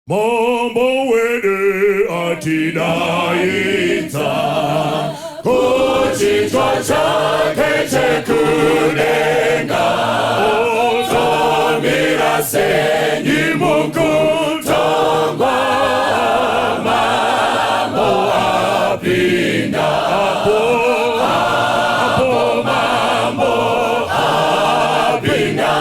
Mambo wede atinaita kuchitwa chake chekudenga otamira senyi mukutongwa mambo apinda apo mambo apinda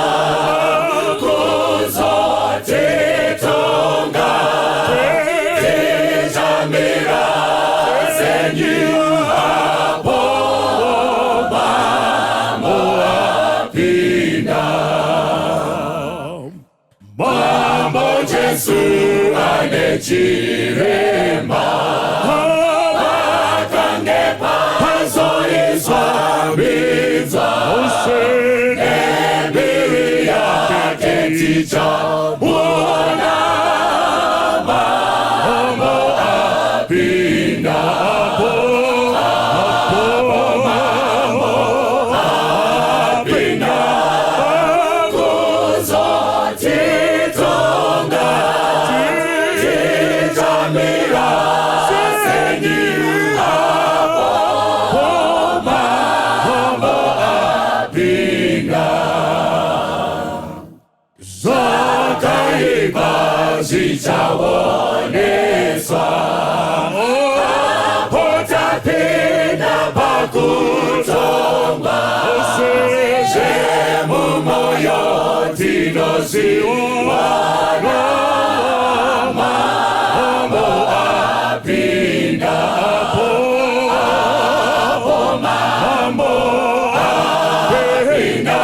Chirema Wakangepa Hazoizwa Bizwa Ebiria Keticha Buona Mambo Apinda Mambo Apinda Kuzoti Tonga Zichawoneswa Apotapinda pakutongwa Zemu moyo tinoziwana Mambo apinda Mambo apinda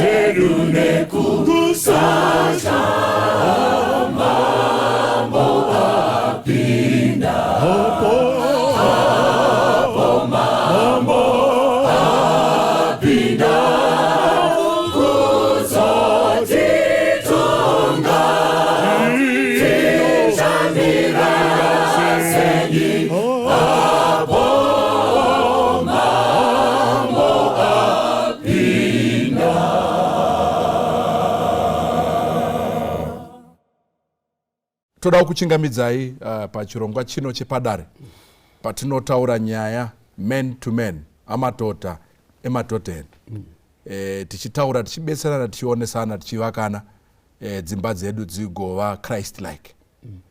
Terune kusacha mambo apinda mambo apinda kuzoti tonga tijamira senyi apo mambo apinda. Toda kuchingamidzai pachirongwa chino chepadare patinotaura nyaya men to men amatota ematoteni tichitaura tichibetserana tichionesana tichivakana dzimba dzedu dzigova Christ like.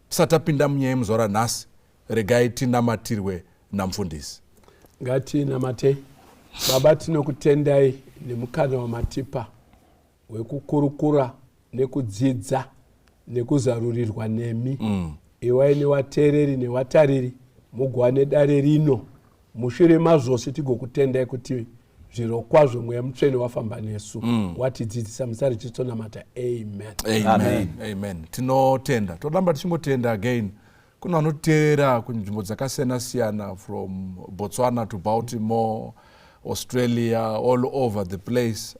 Tisatapinda munyaya yemuzora nhasi regai tinamatirwe namufundisi. Ngatinamate. Baba tinokutendai nemukana wamatipa wekukurukura nekudzidza nekuzarurirwa nemi iwai nevateereri nevatariri mugwane dare rino mushure mazvose tigokutendai kuti zviro kwazvo mweya mutsvene wafamba nesu watidzidzisa musari chitonamata. Amen. Amen. Amen. Tinotenda todamba tichingotenda again kuna vanoteerera kunzvimbo dzakasiyana-siyana from Botswana to Baltimore, Australia, all over the place.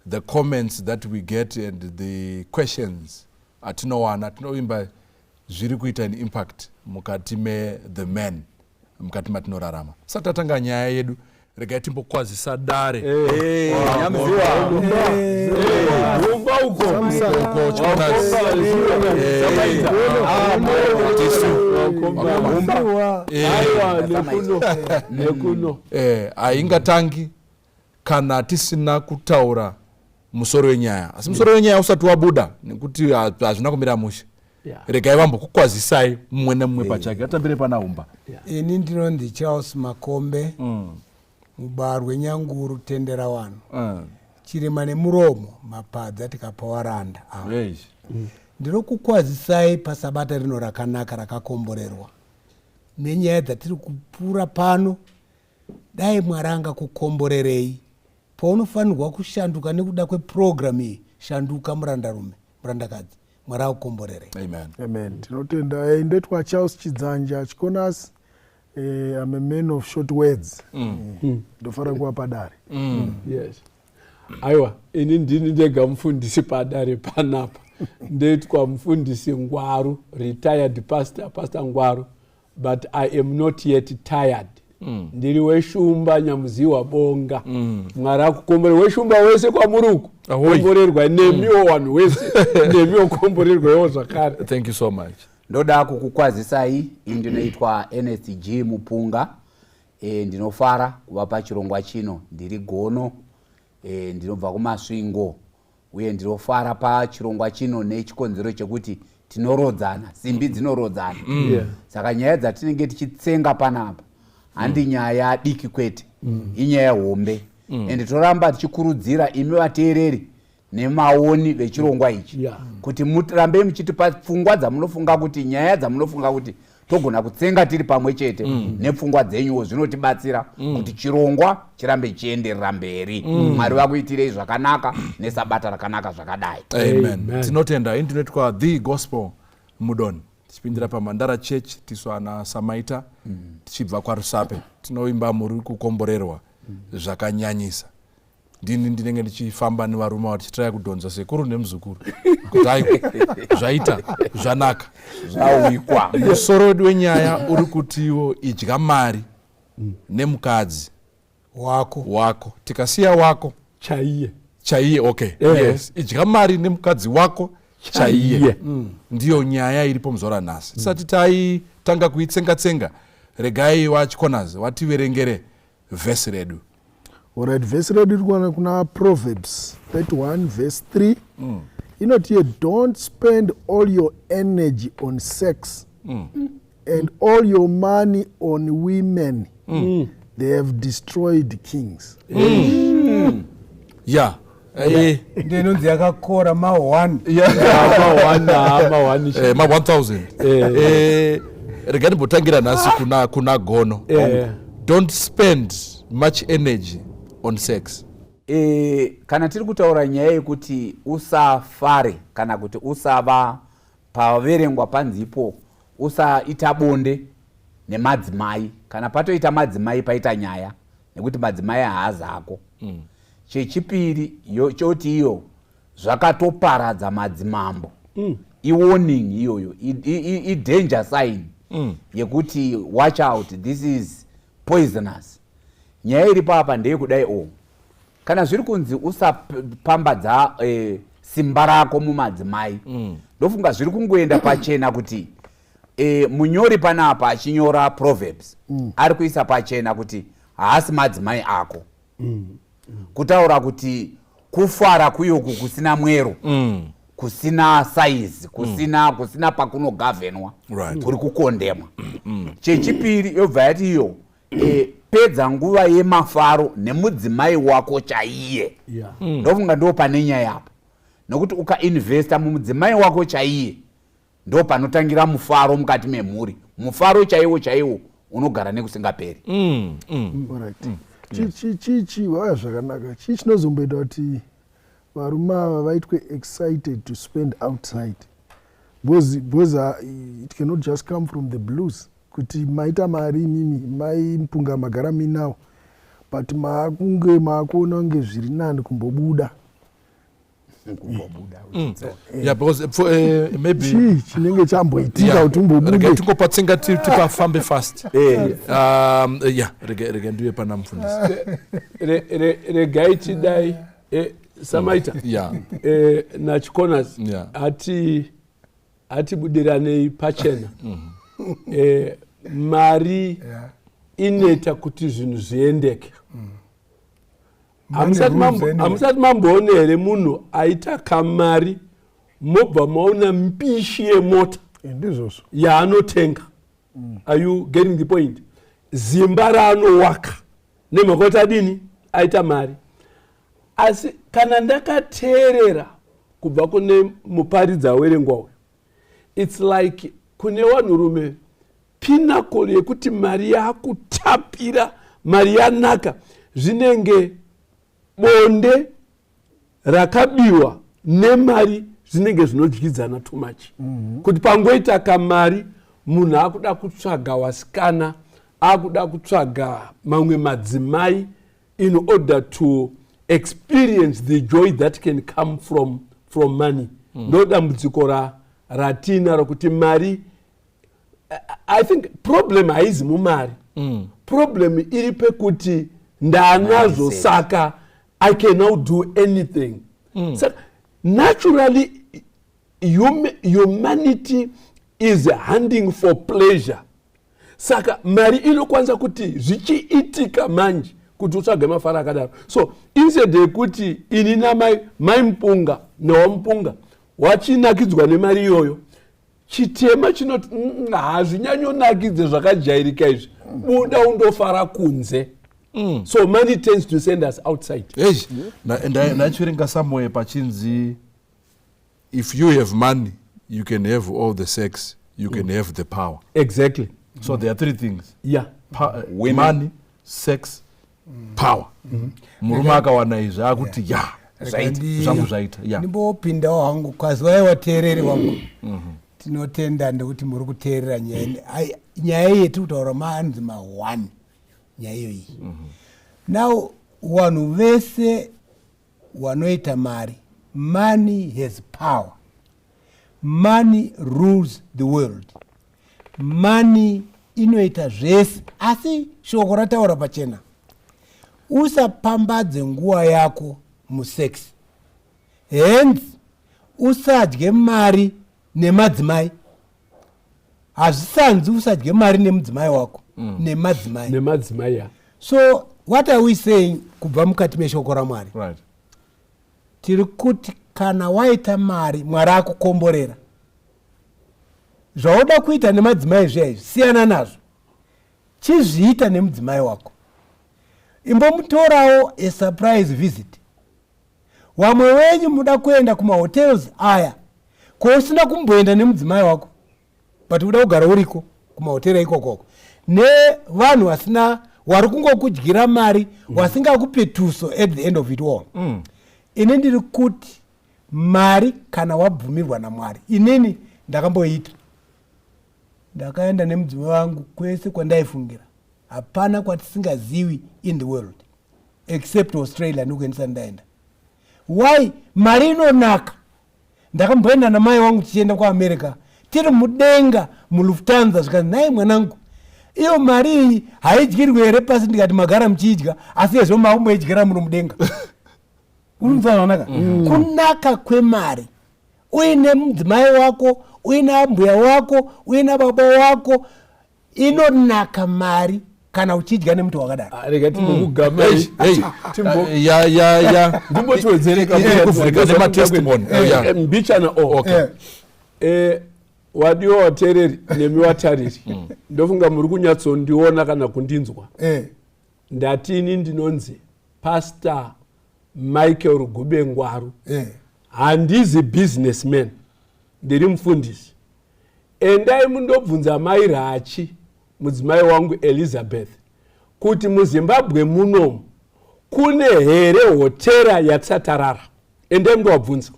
The comments that we get and the questions atinowana tinoimba zviri kuita an impact mukati me the men mukati matinorarama. Satatanga nyaya yedu regai timbokwazisa dare Nyamuziwa Umba uko nekuno haingatangi kana tisina kutaura musoro wenyaya. Asi musoro wenyaya usati wabuda nekuti hazvina kumira mushe. Regai vambokukwazisai mumwe nemumwe pachake. Atambire pana Umba. Ini ndinonzi Charles Makombe, mubarwe Nyanguru tendera wano. Chirima nemuromo mapadza tikapawaranda. Ndinokukwazisai pasabata rino rakanaka rakakomborerwa. Nenyaya dzatiri kupura pano, dai Mwari kukomborerei. Paunofanirwa kushanduka nekuda kweprogramu iyi, shanduka murandarume, murandakadzi. Mwari akukomborerei. Amen. Amen. Tinotenda ndetwa Charles Chidzanja Chikonasi. I'm a man of short words. Ndofara kuwa Padare. Yes. Aiwa, ini ndini ndega mufundisi Padare panapa. Ndetwa mufundisi Ngwaru, retired pastor Ngwaru, but I am not yet tired. Ndiri weshumba Nyamuziwa bonga. Mwari akukomborerwa weshumba wese kwa muruku. Komborerwa nemiwo wanhu wese. Nemiwo komborerwa zvakare. Thank you so much. ndoda kukukwazisai. Ndinoitwa NSG Mupunga. Ndinofara kuva pachirongwa chino. Ndiri Gono. Ndinobva kumasvingo. Uye ndinofara pachirongwa chino nechikonzero chekuti tinorodzana, simbi dzinorodzana. Saka nyaya dzatinenge tichitsenga panapa handi nyaya diki kwete, inyaya hombe. Ende toramba tichikurudzira imi vateereri nemaoni vechirongwa ichi kuti murambe muchitipa pfungwa dzamunofunga kuti nyaya dzamunofunga kuti togona kutsenga tiri pamwe chete nepfungwa dzenyuwo zvinotibatsira kuti chirongwa chirambe chienderera mberi. Mwari vakuitirei zvakanaka nesabata rakanaka zvakadai. Amen. Tinotenda. Ndinoitwa The Gospel Mudonhi. Tichipindira paMandara Church tiswa na Samaita tichibva kwaRusape. Tinoimba muri kukomborerwa zvakanyanyisa. Ndinenge ndichifamba nevarume tichitrai kudhonza sekuru nemuzukuru kuti aiwa zvaita zvanaka zvawikwa. Musoro wenyaya uri kutiwo idya mari nemukadzi wako. Tikasiya wako chaiye. Okay. Yes. Idya mari nemukadzi wako chaiye. Ndiyo nyaya iripo muzora nhasi. Tisati taitanga kuitsenga-tsenga, regai waChikonasi wativerengere vhesi redu. Alright, verse redu kuna Proverbs 31 verse 3. Inoti here, don't spend all your energy on sex and all your money on women. They have destroyed kings. Yeah. Ndinonzi yakakora ma1. Ma1000. Regai ndimbotangira nhasi kuna Gono. Don't spend much energy on sex. Kana tiri kutaura nyaya yekuti usafare kana kuti usava paverengwa panzipo, usaita bonde nemadzimai. Kana patoita madzimai paita nyaya nekuti madzimai haazako. Chechipiri choti iyo zvakatoparadza madzimambo. Warning iyoyo, danger sign yekuti watch out, this is poisonous. Nyaya iri papa ndeyekudai kana zviri kunzi usapambadza simba rako mumadzimai, ndofunga zviri kungoenda pachena kuti munyori panapa achinyora Proverbs ari kuisa pachena kuti haasi madzimai ako. Kutaura kuti kufara kuyoku kusina mwero, kusina size, kusina pakunogavhenwa, kuri kukondemwa. Chechipiri yobva yati iyo pedza nguva yemafaro nemudzimai wako chaiye. Ndofunga ndo pane nyaya apo, nokuti ukainvesta mumudzimai wako chaiye ndo panotangira mufaro mukati memhuri. Mufaro chaiwo unogara nekusingaperi. Chichi waya zvakanaka. Chichi chinozomboita kuti varume ava vaitwe excited to spend outside. Because it cannot just come from the blues. Kuti maita mari mimi, maipunga magara minawo. But makunge makuona nge zviri nani kumbobuda. Yeah, because for, maybe chinenge chamboitika kuti umbobude tingopatsinga tipafambe fast. Yeah, rege ndiwe pana mufundisi. Regai chidai samaita. Yeah. Nachikonas ati budirane pachena. Mari ineta kuti zvinhu zviendeke. Amusati mamboonere munhu aita kamari mobva maona mpishi yemota ndizvozvo yaanotenga. Are you getting the point? Zimba raanowaka nemhaka kuti adini aita mari. Asi kana ndakateerera kubva kune muparidzi awerengwa uyu, it's like kune vanhurume pinnacle yekuti mari yakutapira, mari yanaka, zvinenge bonde rakabiwa nemari zvinenge zvinodyidzana too much. Kuti pangoita kamari munhu akuda kutsvaga wasikana, akuda kutsvaga mamwe madzimai in order to experience the joy that can come from money. Ndo dambudziko ratina rokuti mari, I think problem haizi mumari. Problem iri pekuti ndanazo saka I can now do anything. So naturally humanity is hunting for pleasure. Saka mari inokwanisa kuti zvichiitika manje kuti utsvage mafara akadaro. So instead yekuti ini namai maimupunga newampunga wachinakidzwa nemari iyoyo, chitema chinoti hazvinyanyonakidze zvakajairika izvi, buda undofara kunze. So money tends to send us outside. Yes. Nachiringa somewhere pachinzi, if you have money, you can have all the sex, you can have the power. Exactly. So there are three things. Yeah. Money, sex, power. Murume akawana izvi akuti zvangu zvaita. Ndimbopindawo hangu kwazwai wateereri wangu. Tinotenda ndekuti muri kuteerera nyaya yetu kutaura manzi ma1 nyaya iyoyi. Now vanhu vese vanoita mari, money has power. Money rules the world. Money inoita zvese, asi shoko rataura pachena. Usapambadze nguva yako musex. Hence usadye mari nemadzimai. Hazvisanzi usadye mari nemudzimai wako. Nemadzimai. So what are we saying kubva mukati meshoko raMwari? Right. Tiri kuti kana waita mari, Mwari akukomborera. Zvauda kuita nemadzimai zvaizvi, siyana nazvo. Chizviita nemudzimai wako. Imbomutorawo a surprise visit. Wamwe wenyu muda kuenda kumahotels aya, ko usina kumboenda nemudzimai wako, but uda kugara uriko kumahotera ikokoko. Nevanhu vasina wari kungokudyira mari, wasingakupe tuso at the end of it all. Ini ndiri kuti mari kana wabvumirwa naMwari. Inini ndakamboita. Ndakaenda nemudzimai wangu kwese kwandaifungira. Hapana kwatisingazivi in the world except Australia ndikuendesa ndaenda. Why? Mari inonaka. Ndakamboenda namai wangu tichienda kuAmerica. Tiri mudenga muLufthansa zvikanzi nai mwanangu, iyo mari haidyirwi here pasi, ndikati magara muchidya, asi ezvo makumboidyira muri mudenga. Unzwanaka? Kunaka kwemari. Uine mudzimai wako, uine mbuya wako, uine baba wako, inonaka mari kana uchidya nemuti wakadaro. Rega timukugama ndimbotiwedzereka testimony. Mbichana wadiwa wateereri nemi watariri. Ndofunga muri kunyatsondiona kana kundinzwa. Ndatini ndinonzi Pastor Michael Rugube Ngwaru. Handizi businessman, ndiri mufundisi. Endai mundobvunza mai Rachi, mudzimai wangu Elizabeth, kuti muZimbabwe munomu kune here hotera yatisatarara. Endai mundobvunza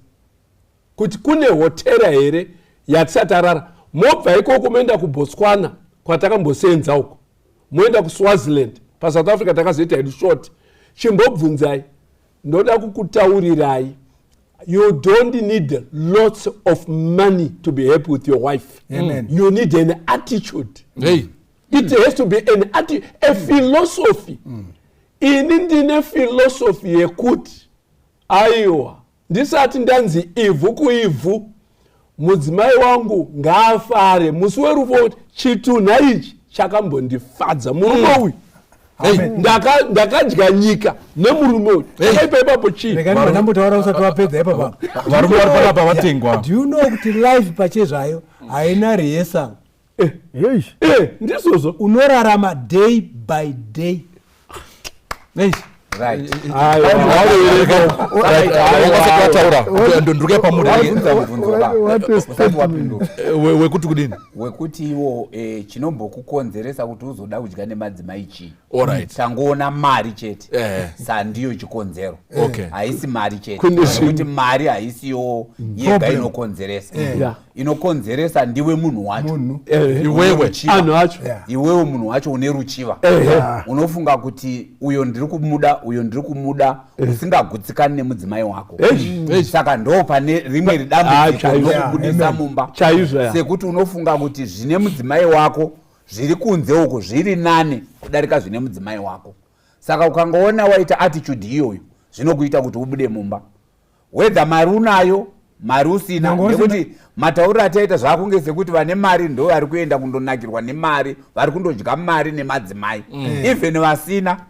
kuti kune hotera here yatisatarara. Mobva ikoko moenda kuBotswana kwatakambosenza uko, moenda kuSwaziland, paSouth Africa takazoita hedu short. Chimbobvunzai, ndoda kukutaurirai You don't need lots of money to be happy with your wife. Amen. You need an attitude. Hey. It has to be a philosophy. Inindine philosophy yekuti aiwa ndisati ndanzi ivu kuivu mudzimai wangu ngaafare musi werufu chitunha ichi chakambondifadza murume uyu ndakadya nyika nemurume uyu akaipa ipapo chii ndambotaura usati wapedza ipapa varume vari panapa vatengwa. do you know kuti life pachezvayo haina rehesanga ndizvozvo unorarama day by day. Right. ndonduruka pamuda What a statement. wekuti kudini wekuti iwo chinombokukonzeresa kuti uzoda kudya nemadzimai chii. Alright. Tangoona mari chete sandiyo chikonzero. Okay. Haisi mari chete kuti mari haisiyo yega inokonzeresa. Inokonzeresa ndiwe munhu wacho. iwewe anhu acho iwewe munhu wacho une ruchiva. Unofunga kuti uyo ndiri kumuda usingagutsikani nemudzimai wako. Saka ndo pane rimwe ridambudziko rinokubudisa mumba. Sekuti unofunga kuti zvine mudzimai wako zviri kunze uko zviri nane kudarika zvine mudzimai wako. Saka ukangoona waita attitude iyoyo zvinokuita kuti ubude mumba. Whether mari unayo mari usina, nekuti matauriro ataita zvakunge sekuti vane mari ndo vari kuenda kundonakirwa nemari, vari kundodya mari nemadzimai. Even vasina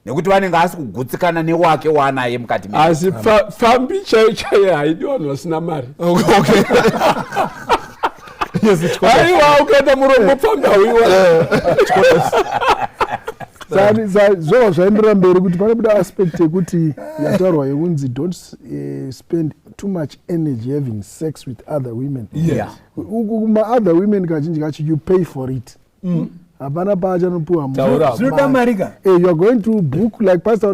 nekuti vanenge asi kugutsikana newake waanaye mukati me. Asi fambi chaiye haidi vanhu vasina mari. Aiwa ukaita murongo fambi hauiwa. Zvova zvaendera mberi kuti pane buda aspect yekuti yataurwa yekunzi don't spend too much energy having sex with other women. Other women kazhinji kacho you pay for it. Hapana pachanopuwa zvinoda mari ka. You are going to book like pastor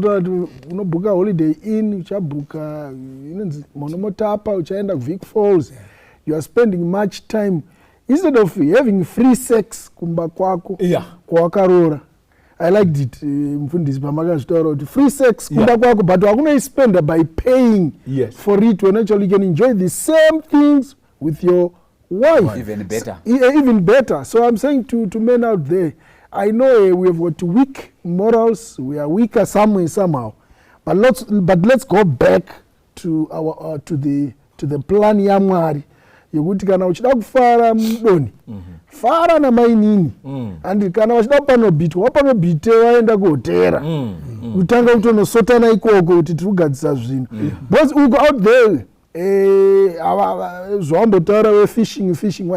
unobhuka holiday inn, uchabhuka inonzi monomotapa, uchaenda kuVic Falls. You are spending much time instead of having free sex kumba kwako kwawakarora. I liked it mfundisi pamakazvitaura kuti free sex kumba kwako but wakunoispenda by paying for it when actually you can enjoy the same things with your wife. Even better. Even better. So I'm saying to men out there, I know we have got weak morals, we are weaker somewhere somehow, but let's go back to our to the plan ya Mwari yekuti kana uchida kufara Mudonhi fara na mainini and kana uchida panobhitwa wapanobhite waenda kuhotera utanga kutonosotana ikoko kuti tirikugadzisa zvinhu because uko out there zvawambotaura wefishing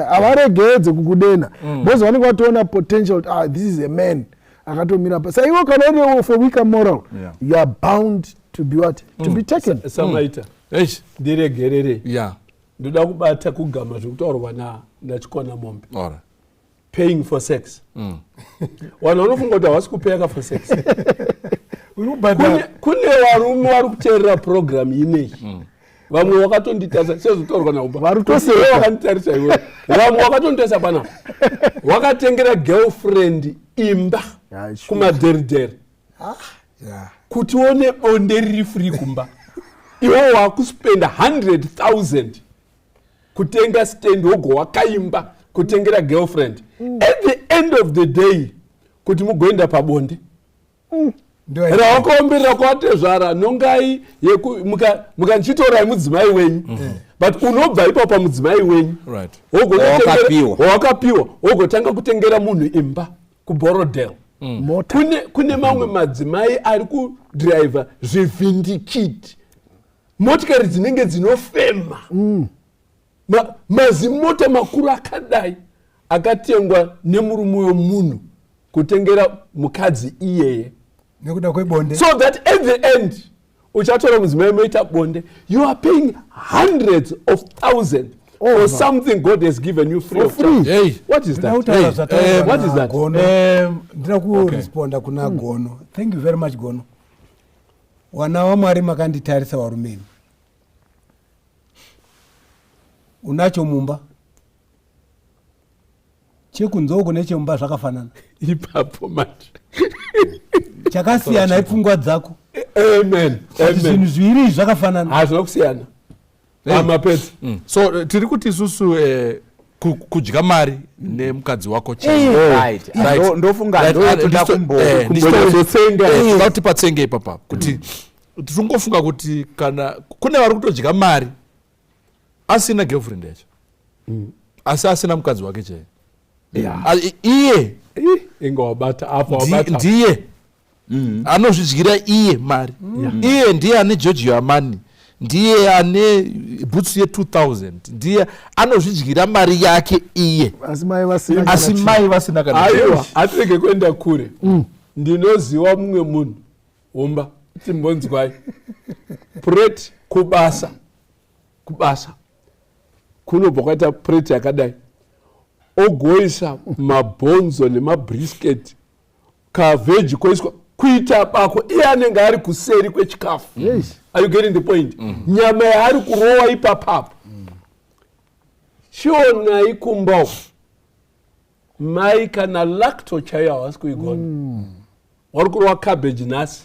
havaregedze kukudena because vanenge vatoona potential this is a man akatomira pa. Sa iwo kana uri for weaker moral you are bound to be what to be taken. Samaita ndiregerere ndoda kubata kugama zvekutaurwa nachikona mombe paying for sex. Vanhu vanofunga kuti havasi kupeka for sex. Kune varume vari kuteerera program ineyi vamwe wakatonditarisa sezvotaurwa naumba vakanditarisa iwe vamwe wakatonditarisa panapa wakatengera girlfriend imba kumadheridheri kuti one bonde riri free kumba iwe wakuspenda 100,000 kutenga stand wogo wakaimba kutengera girlfriend at the end of the day kuti mugoenda pabonde rawakaombirira kwatezvara nongai mukanchitorai mudzimai wenyu but unobva ipapo pamudzimai wenyu wakapiwa wogotanga kutengera munhu imba kuborodel. Kune mamwe madzimai ari kudhiraivha zvivhindikiti motikari dzinenge dzinofema mazimota makuru akadai akatengwa nemurume wemunhu kutengera mukadzi iyeye nekuda kwebonde. So that at the end uchatora mudzimai moita bonde you are paying hundreds of thousands for something God has given you free of charge. What is that? What is that? Ndina kuresponda kuna Gono. Thank you very much Gono. Wana waMwari makanditarisa varumeni. Unacho mumba chekunzoko nechemumba zvakafanana ipapo manje chakasiyana ipfungwa dzako. Amen. Zvinhu zviviri zvakafanana hazvina kusiyana Amapedzi. So tiri kuti isusu kudya mari nemukadzi wako Right. Ndofunga ndotoda kuti patsenge ipapa kuti tisungofunga kuti kana kune vari kutodya mari asina girlfriend yacho asi asina mukadzi wake chaiye iye ingawabata apa wabata ndiye anozvidyira iye mari iye ndiye ane Giorgio Armani ndiye ane bhutsu ye2000 ndiye anozvidyira mari yake iye asi mai vasina kana. Aiwa atirege kuenda kure. Ndinoziva mumwe munhu umba timbonzwai preti kubasa kunobva kwaita preti yakadai ogoisa mabhonzo nemabrisket kavheji koiswa kuita bako iye anenge ari kuseri kwechikafu. Are you getting the point? Nyama yaari kurowa ipapapo chionai kumbao mai kana lacto chaiyo havasi kuigona vari kurova cabbage nhasi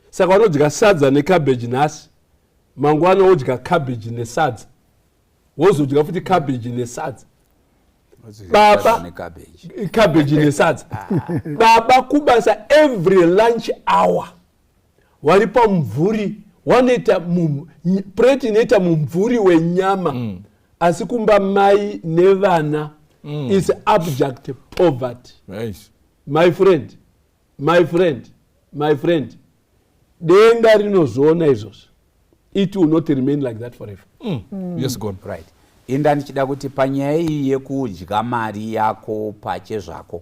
saka vanodya sadza necabbage nhasi mangwana wodya cabbage nesadza wozodya futi cabbage nesadza baba cabbage nesadza baba kubasa every lunch hour vari pamumvuri wanoita preti inoita mumvuri wenyama asi kumba mai nevana is abject poverty. My friend denga rinozoona izvozvo it will not remain like that forever. Yes, gone. Right. Inda ndichida kuti panyaya iyi yekudya mari yako pache zvako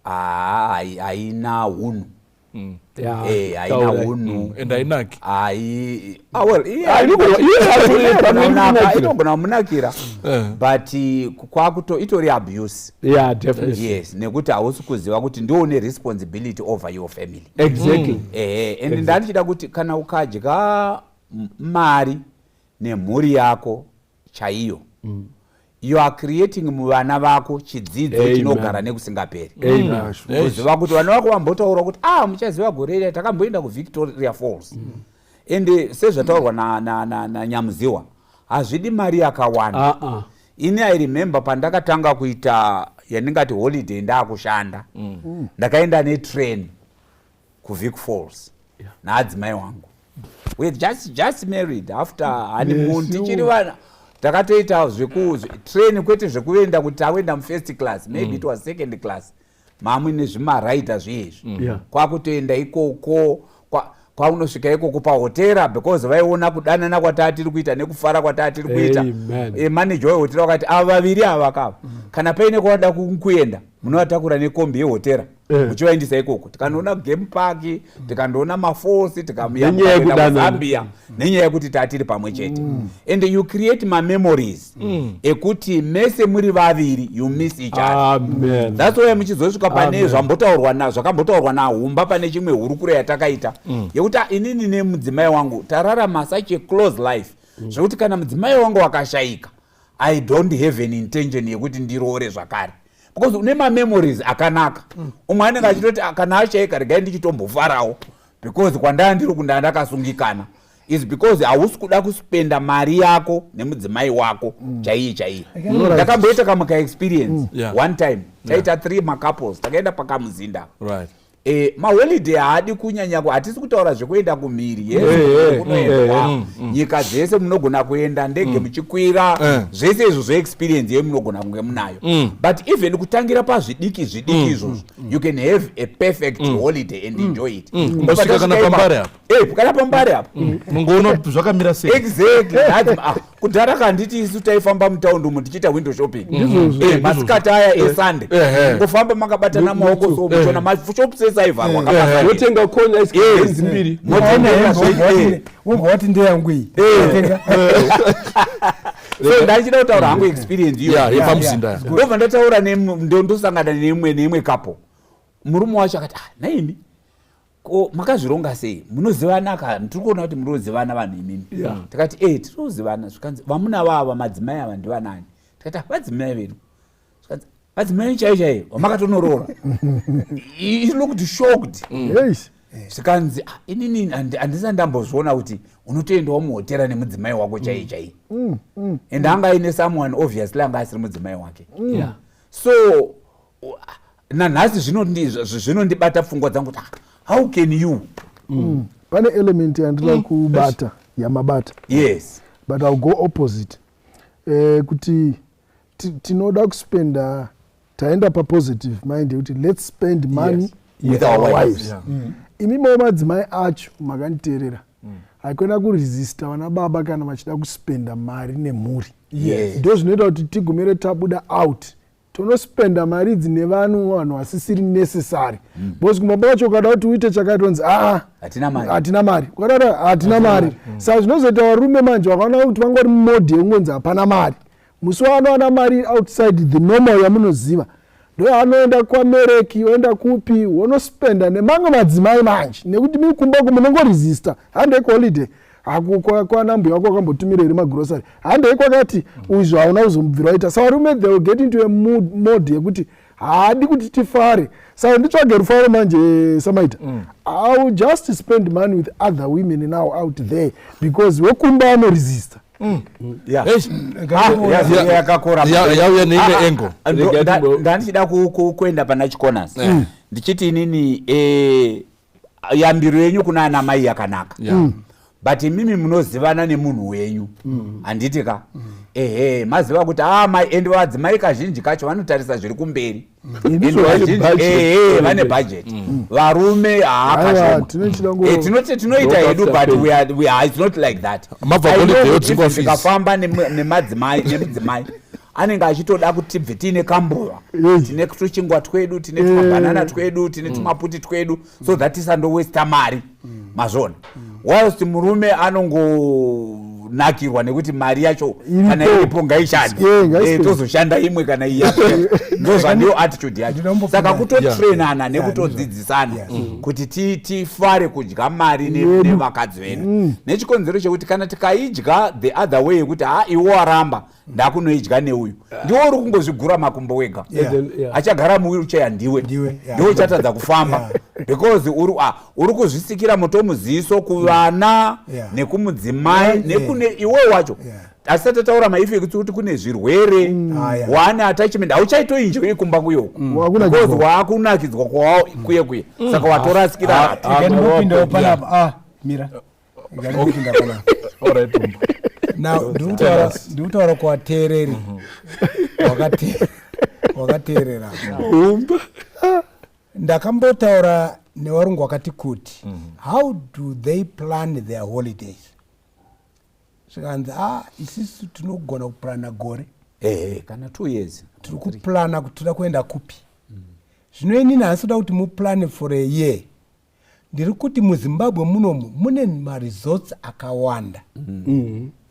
haina hunhu haina hunhu and ainaki inogona kumunakira but itori abuse. Definitely. Yes, nekuti hausi kuziva kuti ndione responsibility over your family. Exactly. And ndandichida kuti kana ukadya mari nemhuri yako chaiyo you are creating muvana vako chidzidzo chinogara nekusingaperi. Kuziva kuti vana vako vambotaura kuti muchaziva gore iri takamboenda kuVictoria Falls ende sezvataurwa naNyamuziwa hazvidi mari yakawanda. Ini I remember pandakatanga kuita yandingati holiday ndakushanda ndakaenda netrain kuVic Falls naadzimai wangu we just married after honeymoon tichiri vana takatoita train kwete zvekuenda kuti tawenda mufirst class maybe it was second class mamwe nezvimaraita zviezvi kwakutoenda ikoko kwaunosvika ikoko pahotera because vaiona kudanana kwatatiri kuita nekufara kwatatiri kuita manager wehotera wakati ava vaviri ava kava kana paine kwavada kuenda munovatakura nekombi yehotera muchivaendisa ikoko tikandoona game park tikandoona mafalls tikaenda kuZambia nenyaya yekuti tatiri pamwe chete and you create memories ekuti mese muri vaviri you miss each other. That's why muchizosvika pane zvakambotaurwa naHumba pane chimwe hurukuro yatakaita yekuti inini nemudzimai wangu tararama such a close life zvekuti kana mudzimai wangu akashayika I don't have an intention yekuti ndiroore zvakare because une memories akanaka. Umwe anenge achitoti kana ashayika regai ndichitombofarawo because kwandaya ndiri kundaya ndakasungikana is because hausi kuda kuspenda mari yako nemudzimai wako chaiye. Ndakamboita kamuka experience one time taita 3 macouples takaenda pakamuzinda maholiday haadi kunyanya hatisi kutaura zvekuenda kumhiri kunoendwa nyika dzese munogona kuenda ndege muchikwira zvese izvo zveexperience yemunogona kunge munayo but even kutangira pazvidiki izvozvo you can have a perfect holiday and enjoy it. Kana pambare apa mungoona zvakamira sei exactly kudhara kanditi isu taifamba mutaundi umu tichiita window shopping masikati aya eSunday ngofamba makabatana maoko somuchona mashops esaivarwa wotenga kona mbiri woti ndeyangui so ndachida kutaura hangu experience iyo yepamuzinda ndobva ndataura ndosangana neimwe couple murume wacho akati naimi makazvironga sei munozivana tiri kuona kuti munozivana vanhu imimi takati tirikuzivana zvikanzi vamuna vava madzimai ava ndivanani takati vadzimai vedu vadzimai chaiyo vamakatonorora he looked shocked Sikanzi inini andisandambozviona kuti unotoendawo muhotera nemudzimai wako chaiye. And anga ine someone obviously anga asiri mudzimai wake. So nanhasi zvinondibata pfungwa dzangu kuti how can you? Pane element yandira kubata yamabata. Yes. But I'll go opposite. Kuti tinoda kuspenda taenda pa positive mind kuti let's spend money with our wives. Imimo madzimai acho makanditeerera. Haikona kuresista vana baba kana vachida kuspenda mari nemhuri. Ndo zvinoita kuti tigumire tabuda out. Tonospenda mari dzine vanhu vasisiri necessary. Because kumababa wacho ukada kuti uite chakaitonzi hatina mari. Ukadada hatina mari. Saka zvinozoita varume manje vakaona kuti vangori mode ungonzi hapana mari. Musi wanowana mari outside the normal yamunoziva. Ndo anoenda kwamereki, oenda kupi, wonospenda nemamwe madzimai manje. Nekuti mikumbako munongoresista. Handei holiday. Kwana mbuya wako akambotumira iri magrocery. Handei kwakati uzvo hauna kuzomubvira waita. Saka varume they will get into a mode yekuti haadi kuti tifare. Saka nditsvage rufaro manje Samaita. I will just spend money with other women now out there because wekumba anoresista. Yauya neimwe engo. Ndandichida kuenda pana chikonasi. Ndichiti inini yambiro yenyu kuna ana mai yakanaka. But mimi munozivana nemunhu wenyu. Handiti ka. Maziva kuti ende vadzimai kazhinji kacho vanotarisa zviri kumberi. Vane budget. Varume tinoita hedu but it's not like that. Tikafamba nemudzimai anenge achitoda kuti tibve tiine kambowa, tine tuchingwa twedu, tine tumabanana twedu, tine tumaputi twedu, so that tisandowesta mari mazvona. Whilst murume anongonakirwa nekuti mari yacho kana iripo ngaishande, tozoshanda imwe kana ndio attitude yacho. Saka kutotrainana nekutodzidzisana kuti tifare kudya mari nevakadzi vedu. Nechikonzero chekuti kana tikaidya the other way kuti iwo waramba ndakunoidya neuyu, ndiwo uri kungozvigura makumbo wega. Achagara muwheelchair ndiwe ndiwo chatadza kufamba because uri kuzvisikira moto muziso kuvana nekumudzimai nekune iwe wacho. Asati taura maeffects kuti kune zvirwere wane attachment auchaitoinjwe kumba kuyoku because waakunakidzwa kwawo kuye saka watorasikira ngandopinda panapa mira ngandopinda panapa. Alright. Now ndutaura kuvateereri wakateerera. Ndakambotaura nevarungu vakati kuti how do they plan their holidays? Zvikanzi isisu tinogona kuplana gore kana 2 years tiri kuplana kuti toda kuenda kupi. Zvino inini handisi kuti muplane for a year. Ndiri kuti muZimbabwe munomu mune maresorts akawanda.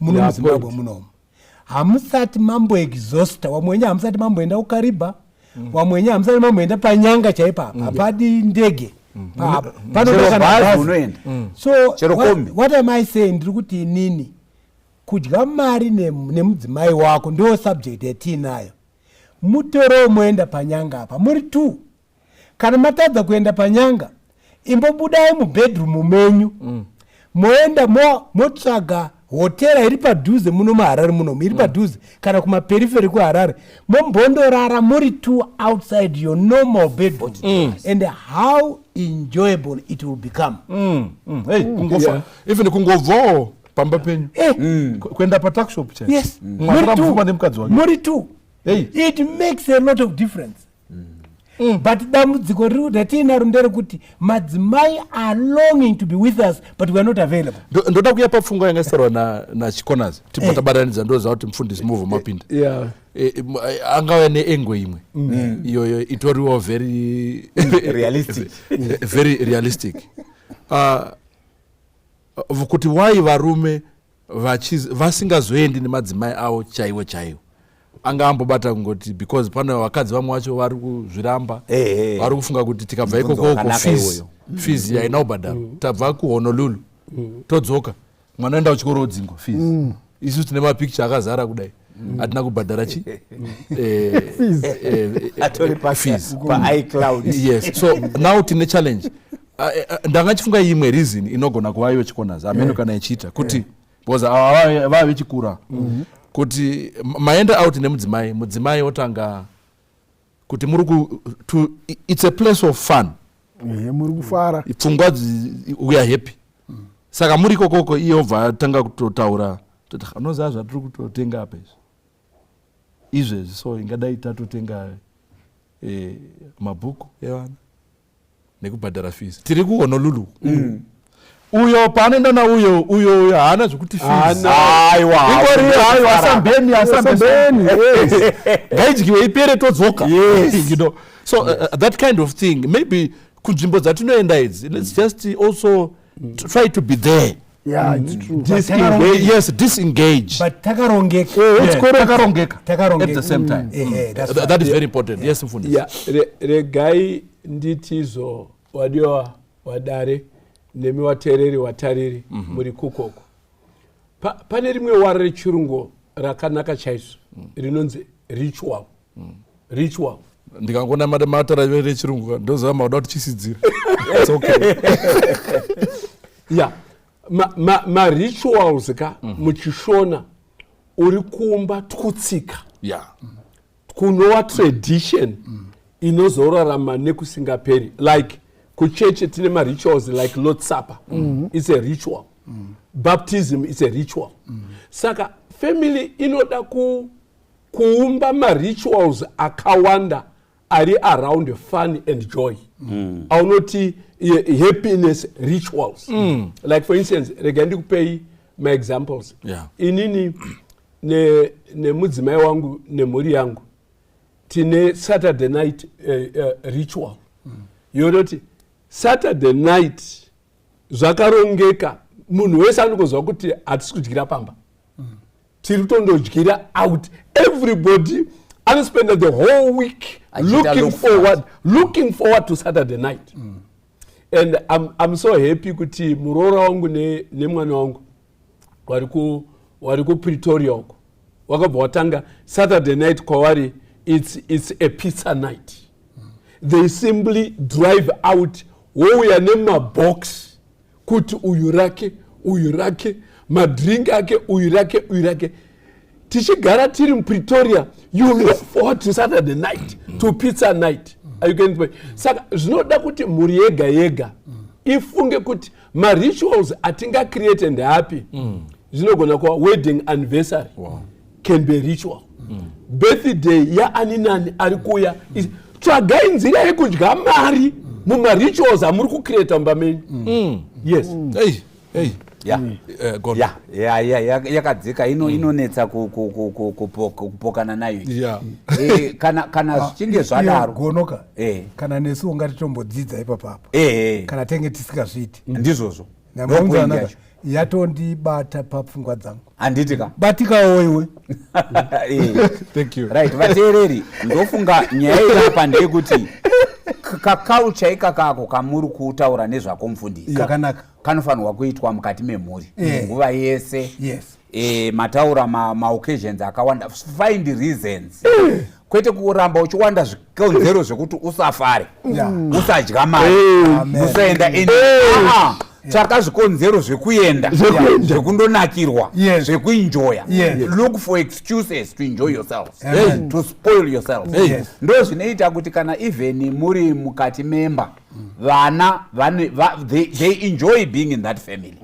Muno muZimbabwe munomu hamusati mambo exhausta. Wamwenye hamusati mamboenda kuKariba, wamwenye hamusati mamboenda panyanga chaipa hapadi ndege so what am I saying? Ndiri kuti inini kudya mari nemudzimai wako ndio subject yatinayo. Mutoro moenda panyanga apa muri 2. Kana matadza kuenda panyanga imbobudai mubedroom menyu moenda motsvaga hotera iri padhuze muno muHarare muno iri padhuze kana kumaperiphery kuHarare mombondorara muri 2 outside your normal bedroom and how enjoyable it will become. Even kungobvawo pamba penyu kuenda patakshop chai. Yes. Muri 2. It makes a lot of difference. But dambudziko ratinaro nderekuti madzimai are longing to be with us but we are not available. Ndoda kuya papfungwa yangaisarwa nachikonazi tibotabatanidza ndoziva kuti mufundisi muvhu mapinda angauya neengo imwe iyoyo itoriwo very realistic kuti wai varume vasingazoendi nemadzimai avo chaiwo anga ambobata kungoti because pane vakadzi vamwe vacho vari kuzviramba vari kufunga kuti tikabva ikoko fees yaina ubhadharo tabva kuHonolulu todzoka mwana enda kuchikoro odzingwa fees isu tine mapicture akazara kudai hatina kubhadhara fees pa iCloud. Yes, so now tine challenge Ndangachifunga imwe reason inogona kuva iwe chikonazi ameno kana ichiita kuti because vava vechikura kuti maenda out mudzimai otanga kuti it's a place of fun. Muri kufara. Pfungwa we are happy. Saka muri kokoko iobva atanga kutotaura kuti anoziva zvatiri kutotenga apa izvezvi, so ingadai tatotenga mabhuku evana nekubhadhara fees. Tiri kuHonolulu. Uyo paanoenda nauyo haana zvokuti fees. Asambeni ngaidyiwe ipere todzoka. You know, so that kind of thing, maybe kunzvimbo dzatinoenda idzi, let's just also try to be there. Yeah, it's true. Disengage. But takarongeka. At the same time. That is very important. Yes, Mfundisi. Yeah, regai nditizo wadiwa wadare nemi watereri watariri muri kukoko. Pane rimwe wara rechirungu rakanaka chaizvo rinonzi ritual. Ritual. Ndikangona matara rechirungu ndoziva mauda kuti chisidzira. It's okay. Yeah. Ma rituals ka muchishona uri kuumba tutsika. Yeah. Kunova tradition inozorarama nekusingaperi. Like kucheche tine ma rituals like Lord's Supper. It's a ritual. Baptism is a ritual. Saka family inoda kuumba ma rituals akawanda ari around fun and joy. Aunoti happiness rituals. Like for instance, regendi kupei my examples. Yeah. Inini ne mudzimai wangu ne mhuri yangu tine Saturday night ritual. Yonoti Saturday night zvakarongeka munhu wese anokozwa kuti hatisi kudyira pamba. Tiri tondodyira out. Everybody spend the whole week looking forward to Saturday night. And I'm so happy kuti muroora wangu ne mwana wangu wari ku Pretoria uko wakabva watanga Saturday night kwavari it's a pizza night. They simply drive out wouya nemabox kuti uyu rake madrink ake uyu rake tichigara tiri muPretoria, you look forward to Saturday night, to pizza night. Are you getting me? Saka zvinoda kuti muri yega ifunge kuti ma rituals atinga create and happy zvinogona kuva wedding anniversary. Can be a ritual. Birthday ya aninani ari kuya tsvagai nzira yekudya mari muma rituals amuri kucreata mbameni. Yes. Hey. Yakadzika inonetsa kupokana nayo. Kana zvichinge zvadaro gonoka kana nesu ungatitombodzidza ipapo kana tenge tisikazviti ndizvozvo namunzana yatondibata papfungwa dzangu handitika batikawo iwe. Thank you. Right, vateereri ndofunga nyaya irapa ndeyekuti kaculture ikakako kamuri kutaura nezvako mufundisi kanofanirwa kuitwa mukati memhuri nguva yese. Mataura maoccasions akawanda, find reasons. Kwete kuramba uchiwanda zvikonzero zvekuti usafare usadya mari usaenda tsvaka zvikonzero zvekuenda zvekundonakirwa zvekuenjoya. Look for excuses to enjoy yourselves, to spoil yourselves. Ndo zvinoita kuti kana even muri mukati memba vana they enjoy being in that family.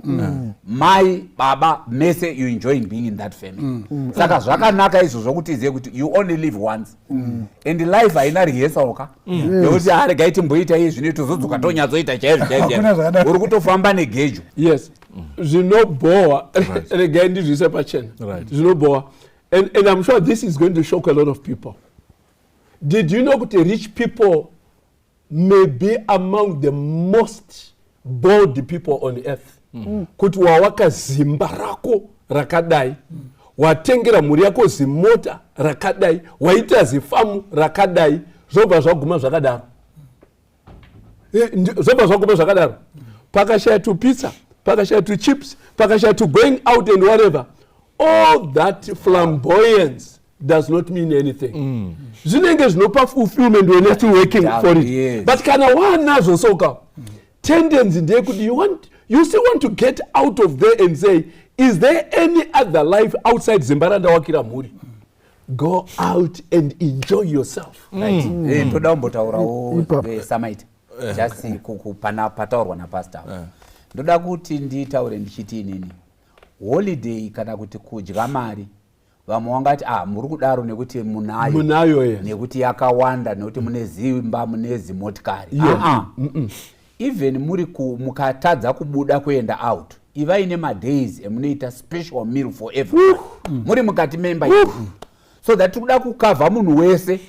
Mai baba mese you enjoy being in that family. Saka zvakanaka izvo zvokuti izive kuti you only live once and life haina rehearsal yekuti regai timboita izvi zvino tozodzoka tonyatsoita chaizvo uri kutofamba negejo. Yes. Zvinoboa regai ndizvise pachena zvinoboa. And I'm sure this is going to shock a lot of people. Did you know that rich people may be among the most bored people on earth? Kuti wawaka zimba rako rakadai, watengera mhuri yako zimota rakadai, waita zifamu rakadai, zvobva zvaguma zvakadaro. Zvobva zvaguma zvakadaro. Pakashaya to pizza, pakashaya to chips, pakashaya to going out and whatever. All that flamboyance does not mean anything. Zvinenge zvinopa fulfillment when you're still working for it. But kana wanazo soka tendency ndeyekuti you still want to get out of there and say, is there any other life outside Zimbaranda wakira mhuri? Go out and enjoy yourself. Right. Ndoda kumbotaurawo Samaita. Just pataurwa napastor. Ndoda kuti nditaure ndichiti inini. Holiday kana kuti kudya mari. Vamwe vangati muri kudaro nekuti munayo nekuti yakawanda nekuti mune zimba mune zimotikari. Even mukatadza kubuda kuenda out. Ivaine madays emunoita special meal for everyone. Muri mukati member so that kuda kukavha munhu wese.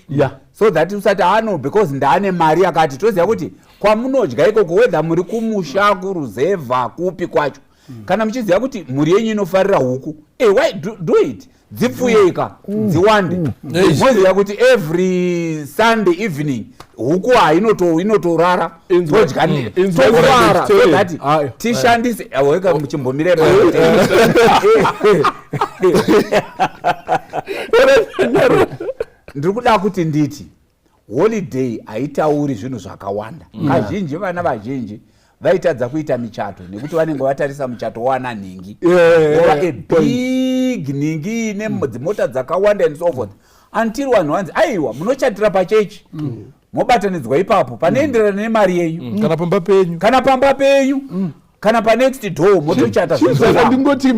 So that usati because ndane mari yakati toziva kuti kwamunodya ikoko whether muri kumusha kuruzevha kupi kwacho. Kana muchiziva kuti mhuri yenyu inofarira huku. Why do it? Dzipfuyeka dziwande. Moziva kuti every Sunday evening huku inotorara todya tishandise aweka muchimbomire ndiri kuda kuti nditi holiday haitauri zvinhu zvakawanda. Kazhinji vana vazhinji vaitadza kuita michato nekuti vanenge vatarisa muchato wana nhingi ova big nhingi nedzimota dzakawanda and so forth until vanhu vanzi aiwa munochatira pachechi mobatanidzwa ipapo panoenderana nemari yenyu kana pamba penyu kana pa next door motochata ndingoti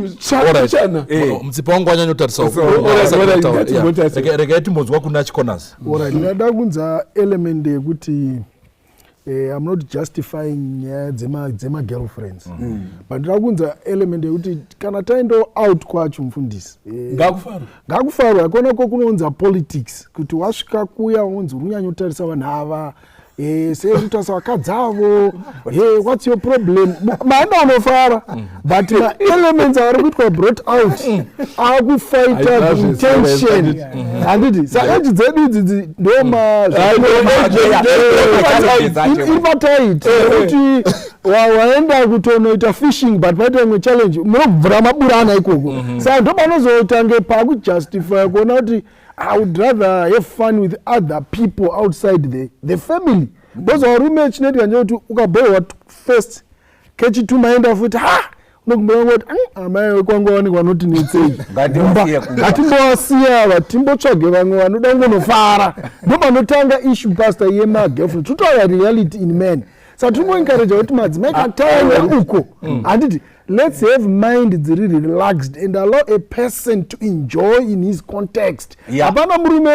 chana mutsipa wangu wanyanya utarisa rega timbonzwa kuna chikonasi. Ndinoda kunza element yekuti I'm not justifying dzema girlfriends but ndinoda kunza element yekuti kana taendo out kwacho mufundisi ngakufaro akona ko kunonza politics kuti wasvika kuya unonzi unyanya utarisa vanhu ava sekutarisa vakadzavo what's your problem maenda unofara but ma elements ari kuitwa brought out akufighta intention handiti saka dzedu idzi ndoma iripatait kuti waenda kutonoita fishing but paita imwe challenge munobvura maburana ikoko saka ndopanozotange pakujustify kuona kuti I would rather have fun with other people outside the family. Those are roommates chineti kanje kuti ukabowa first kechitumaenda futi unokumbira kuti amai kwangu waonekwa noti netsei ngatimbowasiya vatimbotsvage vamwe vanoda kungonofara ndopanotanga issue pastor yemagirlfriend totaura reality in men saka tinoencourage kuti madzimai kataenda uko handiti let's have mind dziri relaxed and allow a person to enjoy in his context. Hapana murume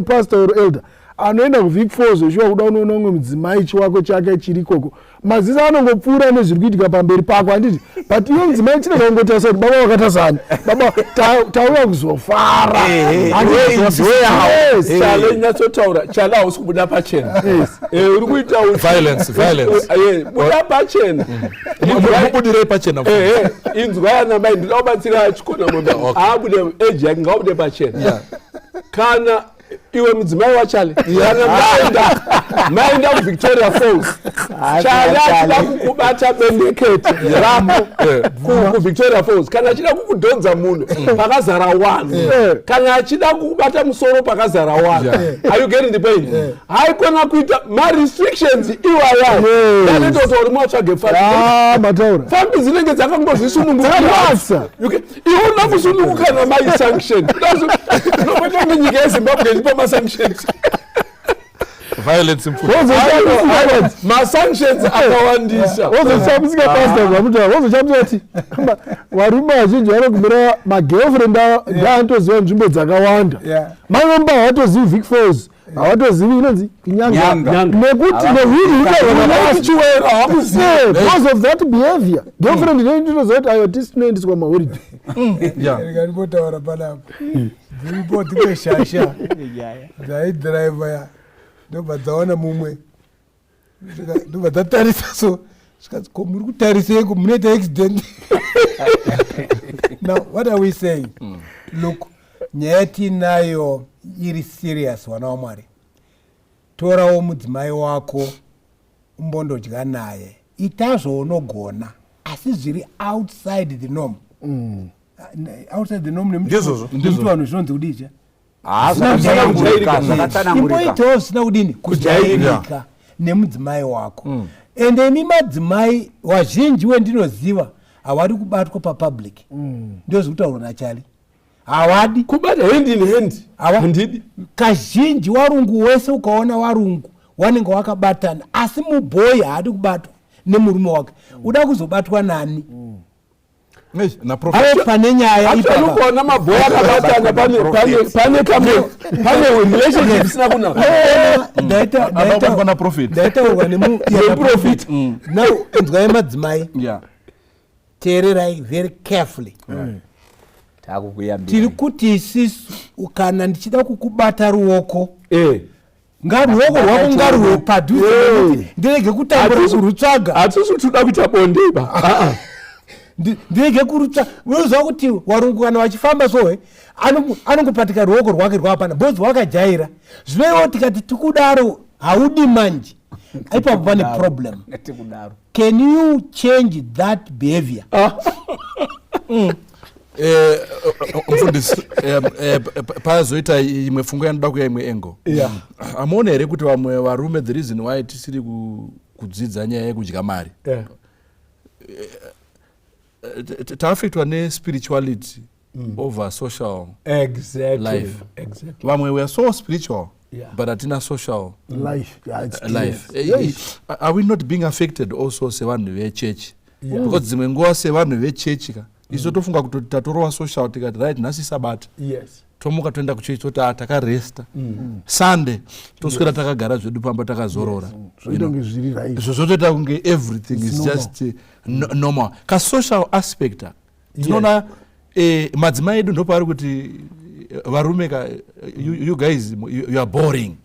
pastor or elder anoenda kuvik 4 zvoshuwa kuda unoona umwe mudzimai chiwako chake chiri ikoko maziso anongopfuura nezviri kuitika pamberi pako handiti but iwe mudzimai chinenge kungotarisa kuti baba wakatasani baba tauya kuzofara chale nyatsotaura chale hausi kubuda pachena uri kuita violence buda pachena mubudirei pachena inzwa yanamai ndinoda kubatsira chikona moda aabude eji yake ngaabude pachena kana iwe mudzimai wachale kana maenda kuVictoria Falls chale achida kukubata bendeketi rapo kuVictoria Falls kana achida kukudhonza munhu pakazara 1 kana achida kukubata musoro pakazara 1 are you getting the point haikona kuita ma restrictions iwaya ndatoto uri mwatsvage mataura fambi dzinenge dzakangozvisununguka iwe una kusununguka namai sanction ndokuita kuti nyika yeZimbabwe iripo masanctions violence masanctions akawandisa wozochamusika pastor zvamuta wozochamusati varume vazhinji vanogumbira magirlfriend ndaanotoziva nzvimbo dzakawanda manomba havatozivi Vic Falls havatozivi inonzi kunyanga nekuti because of that behavior girlfriend ndoitozova kuti ayo tisi tinoendeswa maholiday ndikatipotaura panapo dziripo dzimwe shasha dzaidhiraivha ya ndobva dzaona mumwe ndobva dzatarisa so zvikati ko muri kutariseko munoita accident. Now what are we saying? Look, nyaya tinayo iri serious wana waMwari. Torawo mudzimai wako umbondodya naye ita zvounogona asi zviri outside the norm. Outside the norm ndizvo vanhu zvinonzi kudija imboitawo zvisina kudini kujairika nemudzimai wako ende imi madzimai wazhinji wendinoziva hawadi kubatwa papublic ndozikutaura nachali hawadi kubata hand in hand handidi kazhinji warungu wese ukaona warungu wanenge wakabatana asi mubhoyi haadi kubatwa nemurume wake uda kuzobatwa nani pane nyaya ukaona mabhoyi akabatana pane relationship isina kunadaitaurwa nemuprofit now enzwai madzimai teererai very carefully tiri kuti isisu kana ndichida kukubata ruoko ngaruoko rwako ngaruwe padhuze ndirege kutambura kurutsvaga hatisi toda kuita bonde ba ndirege kurutsvaga unoziva kuti warungu kana vachifamba sohe anongopatika ruoko rwake rwapana bhozi wakajaira zvinoiwo tikati tikudaro haudi manje ipapo pane problem. Can you change that behavior? Mfundisi pazoita imwe fungo yanoda kuya imwe engo. Amaona here kuti vamwe varume the reason why tisiri kudzidza nyaya yekudya mari taaffectwa nespirituality over social life. Vamwe we are so spiritual but hatina social life. Are we not being affected also sevanhu vechurch? Because dzimwe nguva sevanhu vechurch isu tofunga kuti tatorova social tikati right nhasi sabata tomuka toenda kuchechi toti takaresta Sunday toswera takagara zvedu pamba takazorora zvozotoita kunge everything is just normal ka social aspect tinoona madzimai edu ndopaari kuti varume you guys you are boring.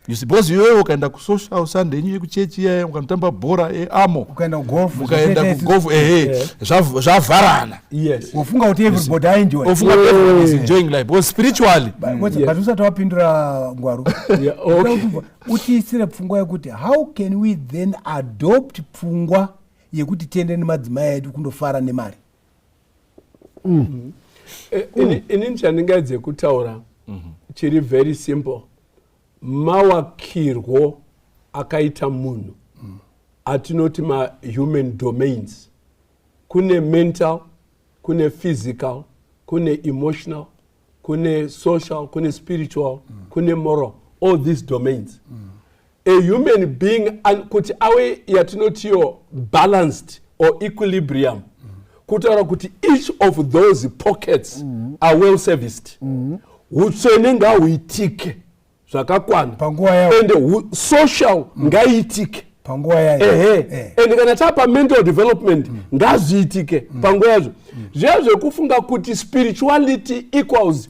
You suppose you ukaenda ku social Sunday yenyu yekuchechi iya ukanotamba bhora amo ukaenda golf zvavharana ufunga kuti everybody enjoy is enjoying life but spiritually but usati wapindura ngwaru utiisire pfungwa yekuti how can we then adopt pfungwa yekuti tiende nemadzimai edu kundofara nemari. Inini chandingaedze kutaura chiri very simple. Mawakirwo akaita munhu atinoti human domains. Kune mental, kune physical, kune emotional, kune social, kune spiritual, kune moral. All these domains. A human being kuti awe yatinotiyo balanced or equilibrium. Kutaura kuti each of those pockets are well serviced. Utsvene ngahuitike zvakakwana and social ngaitike panguva yayo and kana tapa mental development ngazviitike panguva yazvo zviya zvekufunga kuti spirituality equals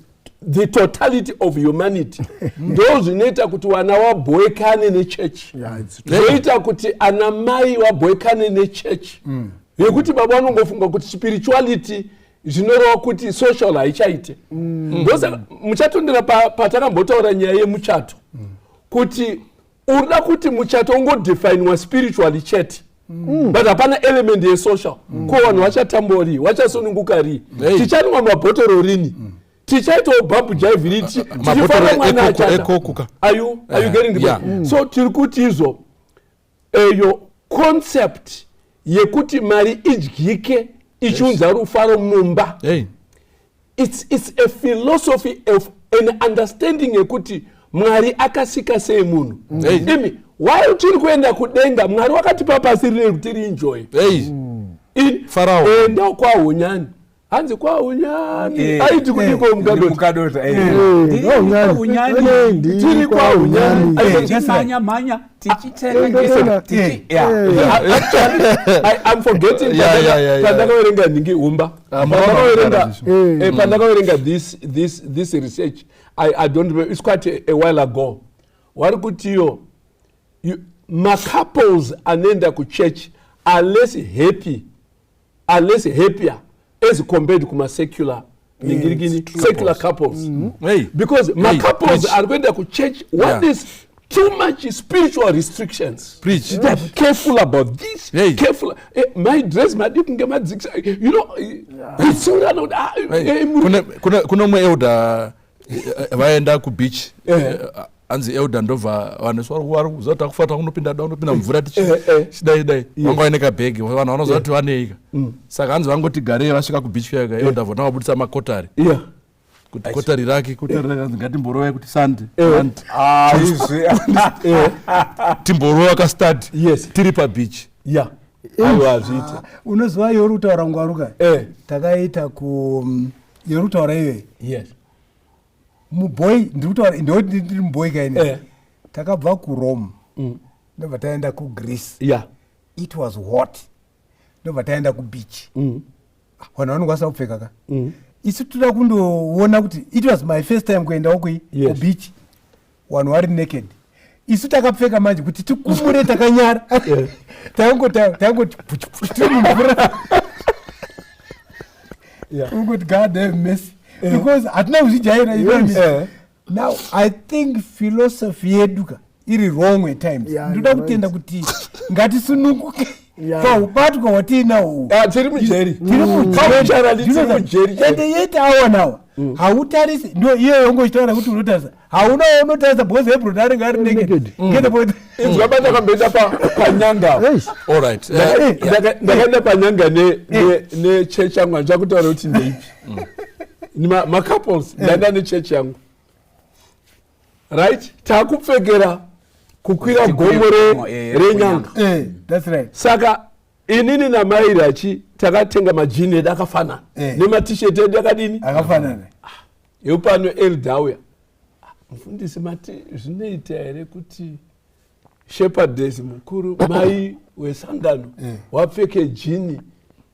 the totality of humanity ndo zvinoita kuti vana wabhoekane nechechi zvoita kuti ana mai wabhoekane nechechi yekuti baba vanongofunga kuti spirituality zvinoreva kuti social haichaite ndosa muchatondera patakambotaura nyaya yemuchato kuti urida kuti muchato ungodefiniwa spiritually chete but hapana element yesocial ko vanhu vachatambori vachasununguka rii tichanwa mabhotoro rini tichaitawo bhabu jaivhiri tichifara mwana achata are you getting the point? So tiri kuti izvo eyo concept yekuti mari idyike ichiunza rufaro mumba. It's a philosophy of an understanding yekuti mwari akasika sei munhu. Imi while tiri kuenda kudenga mwari wakatipa pasi rine kuti enjoy. Enda kwahunyani hanzi kwahunyani aiti kudiko mukadota tiri kwahunyani manya I'm forgetting pandakaverenga ningi umba pandakaverenga this research I don't remember, it's quite a while ago vari kutiyo couples anenda kuchurch are less happier as compared kuma secular secular couples because couples are going to church what is too much spiritual restrictions. They're careful about this. Careful. My dress, my dick, my you know. Kuna mwe euda vaenda ku beach anzi elder ndobva vaneswa vari kuziva kuti akufata kunopinda da unopinda mvura chidai vanga vaine kabhegi vanhu vanoziva kuti vaneika saka hanzi vangoti garei vasvika kubeach fair ka elder vona vabudisa makotari kuti kotari rake anzi ngatimborovai kuti sande timborova kastadi tiri pabeach unoziva yori kutaura ngwaruka takaita yori kutaura iyoyi muboi ndiri muboi kaine takabva kurome ndobva taenda kugreece it was hot ndobva taenda kubeach vanhu vanokwanisa kupfeka ka isu toda kundoona kuti it was my first time kuendawo kubeach vanhu vari naked isu takapfeka manje kuti tikumure takanyara tangoti mumvura ungoti god have mercy because hatina kuzvijaira now I think philosophy yeduka iri wrong at times ndoda kutenda kuti ngatisununguke paubatwa watiinawo tiri mujeri ende yeti awonawa hautarisi ndo iyeyo ungochitaura kuti unotarisa hauna unotarisa because hebron anenge ari naked izwabata kamboita panyanga alright ndakaenda panyanga nechechi yangu handicha kutaura kuti ndeipi macouples ndaenda nechechi yangu right taakupfekera kukwira gomo renyanga that's right saka inini namai rachi takatenga majini edu akafanana nematisheti edu akadini akafanana yopano eldauya mufundisi mati zvinoita here kuti shepherdess mukuru mai wesangano wapfeke jini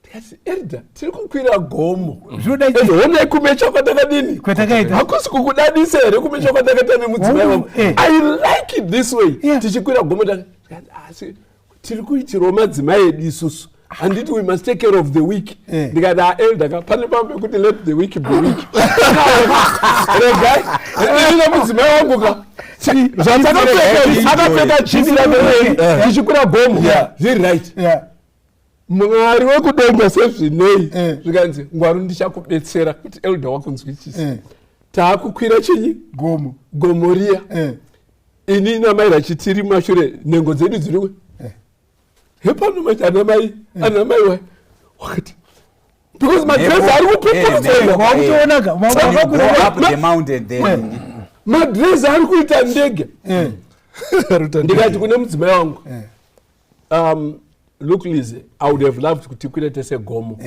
tikati elda tiri kukwira gomo honai kumecha kwatakadini hakusi kukudadisa here kumecha kwatakata nemudzimai wangu I like it this way tichikwira gomo asi tiri kuitirawo madzimai edu isusu handiti we must take care of the week ndikati elda pane pamwe kuti let the week be week regai ina mudzimai wangu ka akapfeka jini rake tichikwira gomo zviri right mwari wekudenga sezvinei zvikanzi ngwari ndichakubetsera kuti elda wakunzwisisa taakukwira chinyi gomo riya ini namaira chitiri mashure nhengo dzedu dziriwe hepano mati anamai wai wakati because madresi ari kupimadresi ari kuita ndege ndikati kune mudzimai wangu look Lize, I would have loved kuti tikwire tese gomo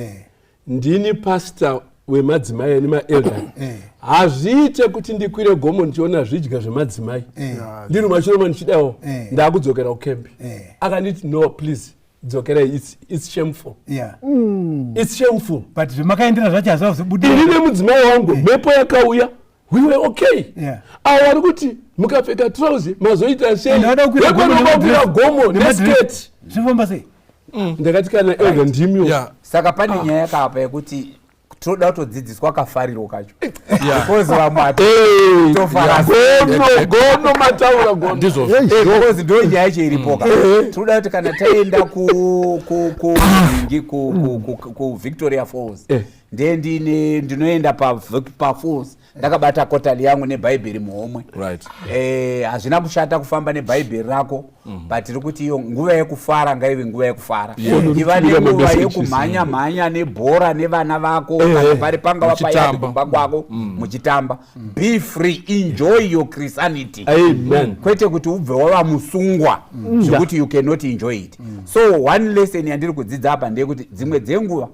ndini pastor wemadzimai eni maelder hazviite kuti ndikwire gomo ndichiona zvidya zvemadzimai ndiri mashoroma ndichidawo ndaakudzokera kukembi akanditi no please dzokerai it's shameful it's shameful but zvemakaendera zvacho hazvazobudira ini nemudzimai wangu mhepo yakauya we were okay avo vari kuti mukapfeka trousi mazoita seipanokwira gomo nesketi zvifamba sei ndakati kana elder ndimiwo saka pane nyaya yakapa yekuti toda kutodzidziswa kafariro kacho because gono mataura because ndo nyaya yacho iripoka toda kuti kana taenda ku Victoria Falls ndinoenda pafalls ndakabata kotali yangu nebhaibheri muhomwe hazvina kushata kufamba nebhaibheri rako but tiri kuti iyo nguva yekufara ngaive nguva yekufara iva nenguva yekumhanya nebhora nevana vako kana pari pangava payadi kumba kwako muchitamba be free, enjoy your Christianity. Kwete kuti ubve wava musungwa zvekuti you cannot enjoy it. So one lesson yandiri kudzidza apa ndeyekuti dzimwe dzenguva